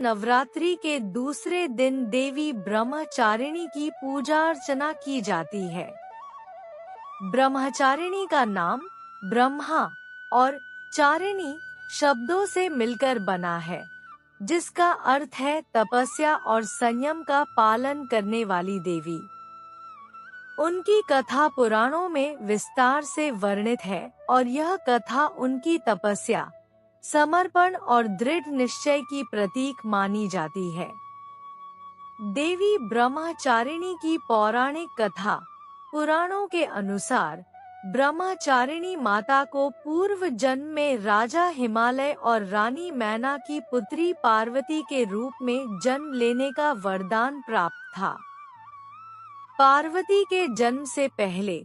नवरात्रि के दूसरे दिन देवी ब्रह्मचारिणी की पूजा अर्चना की जाती है। ब्रह्मचारिणी का नाम ब्रह्मा और चारिणी शब्दों से मिलकर बना है, जिसका अर्थ है तपस्या और संयम का पालन करने वाली देवी। उनकी कथा पुराणों में विस्तार से वर्णित है और यह कथा उनकी तपस्या, समर्पण और दृढ़ निश्चय की प्रतीक मानी जाती है। देवी ब्रह्मचारिणी की पौराणिक कथा पुराणों के अनुसार ब्रह्मचारिणी माता को पूर्व जन्म में राजा हिमालय और रानी मैना की पुत्री पार्वती के रूप में जन्म लेने का वरदान प्राप्त था। पार्वती के जन्म से पहले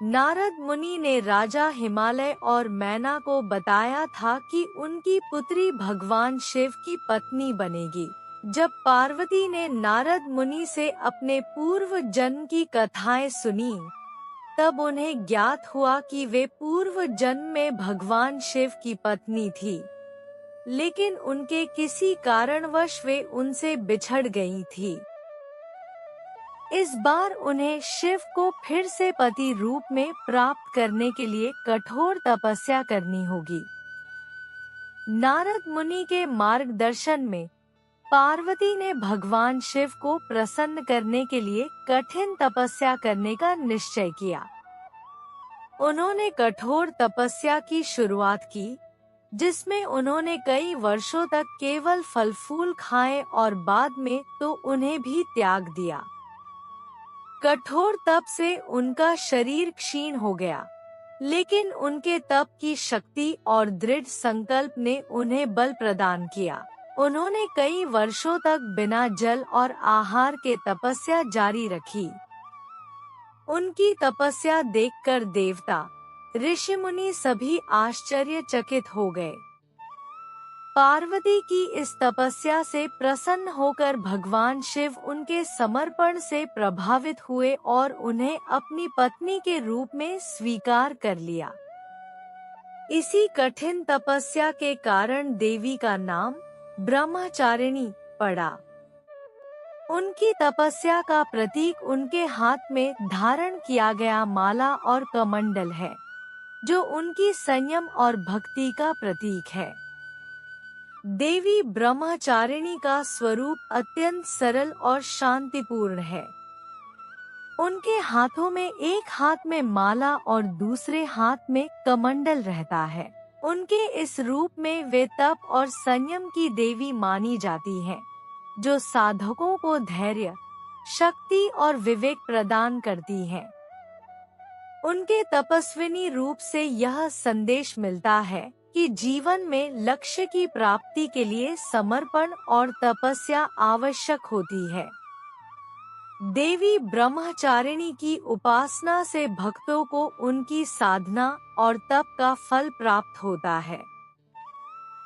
नारद मुनि ने राजा हिमालय और मैना को बताया था कि उनकी पुत्री भगवान शिव की पत्नी बनेगी। जब पार्वती ने नारद मुनि से अपने पूर्व जन्म की कथाएं सुनी, तब उन्हें ज्ञात हुआ कि वे पूर्व जन्म में भगवान शिव की पत्नी थी, लेकिन उनके किसी कारणवश वे उनसे बिछड़ गई थी। इस बार उन्हें शिव को फिर से पति रूप में प्राप्त करने के लिए कठोर तपस्या करनी होगी। नारद मुनि के मार्गदर्शन में पार्वती ने भगवान शिव को प्रसन्न करने के लिए कठिन तपस्या करने का निश्चय किया। उन्होंने कठोर तपस्या की शुरुआत की, जिसमें उन्होंने कई वर्षों तक केवल फल फूल खाए और बाद में तो उन्हें भी त्याग दिया। कठोर तप से उनका शरीर क्षीण हो गया, लेकिन उनके तप की शक्ति और दृढ़ संकल्प ने उन्हें बल प्रदान किया। उन्होंने कई वर्षों तक बिना जल और आहार के तपस्या जारी रखी। उनकी तपस्या देखकर देवता, ऋषि मुनि सभी आश्चर्यचकित हो गए। पार्वती की इस तपस्या से प्रसन्न होकर भगवान शिव उनके समर्पण से प्रभावित हुए और उन्हें अपनी पत्नी के रूप में स्वीकार कर लिया। इसी कठिन तपस्या के कारण देवी का नाम ब्रह्मचारिणी पड़ा। उनकी तपस्या का प्रतीक उनके हाथ में धारण किया गया माला और कमंडल है, जो उनकी संयम और भक्ति का प्रतीक है। देवी ब्रह्मचारिणी का स्वरूप अत्यंत सरल और शांतिपूर्ण है। उनके हाथों में एक हाथ में माला और दूसरे हाथ में कमंडल रहता है। उनके इस रूप में वे तप और संयम की देवी मानी जाती हैं, जो साधकों को धैर्य, शक्ति और विवेक प्रदान करती हैं। उनके तपस्विनी रूप से यह संदेश मिलता है कि जीवन में लक्ष्य की प्राप्ति के लिए समर्पण और तपस्या आवश्यक होती है। देवी ब्रह्मचारिणी की उपासना से भक्तों को उनकी साधना और तप का फल प्राप्त होता है।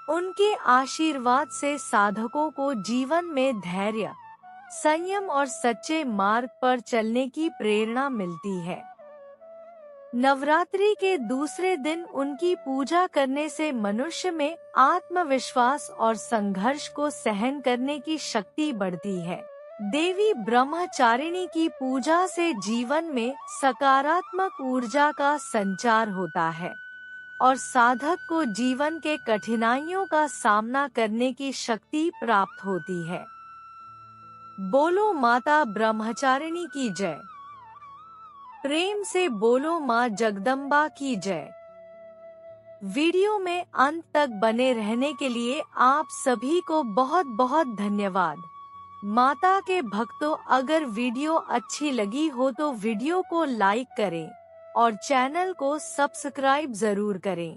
उनके आशीर्वाद से साधकों को जीवन में धैर्य, संयम और सच्चे मार्ग पर चलने की प्रेरणा मिलती है। नवरात्रि के दूसरे दिन उनकी पूजा करने से मनुष्य में आत्मविश्वास और संघर्ष को सहन करने की शक्ति बढ़ती है। देवी ब्रह्मचारिणी की पूजा से जीवन में सकारात्मक ऊर्जा का संचार होता है और साधक को जीवन के कठिनाइयों का सामना करने की शक्ति प्राप्त होती है। बोलो माता ब्रह्मचारिणी की जय। प्रेम से बोलो माँ जगदम्बा की जय। वीडियो में अंत तक बने रहने के लिए आप सभी को बहुत बहुत धन्यवाद। माता के भक्तों, अगर वीडियो अच्छी लगी हो तो वीडियो को लाइक करें और चैनल को सब्सक्राइब जरूर करें।